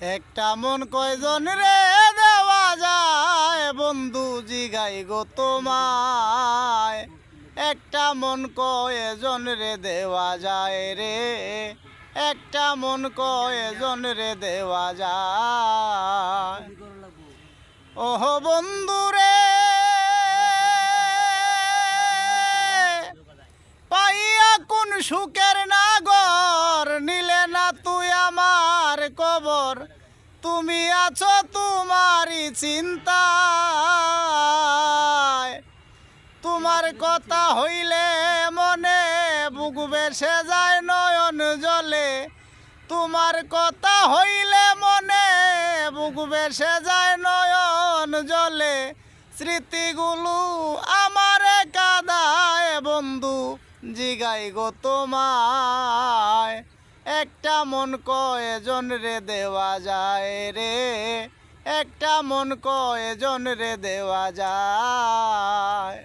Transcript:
একটা মন কয়জন রে দেওয়া যায় বন্ধু জিগাই গো তোমায়। একটা মন কয়জন রে দেওয়া যায় রে, একটা মন কয়জন রে দেওয়া যায়। ওহ বন্ধু রে পাইয়া কোন সুখের নাগর, নিলে না তুই আমার কবর। তুমি আছো তোমারই চিন্তায়, তোমার কথা হইলে মনে বুক বেসে যায় নয়ন জলে। তোমার কথা হইলে মনে বুক বেসে যায় নয়ন জলে। স্মৃতিগুলো আমারে কাঁদায় বন্ধু জিগাই গো তোমায়। একটা মন কয়জন রে দেওয়া যায় রে, একটা মন কয়জন রে দেওয়া যায়।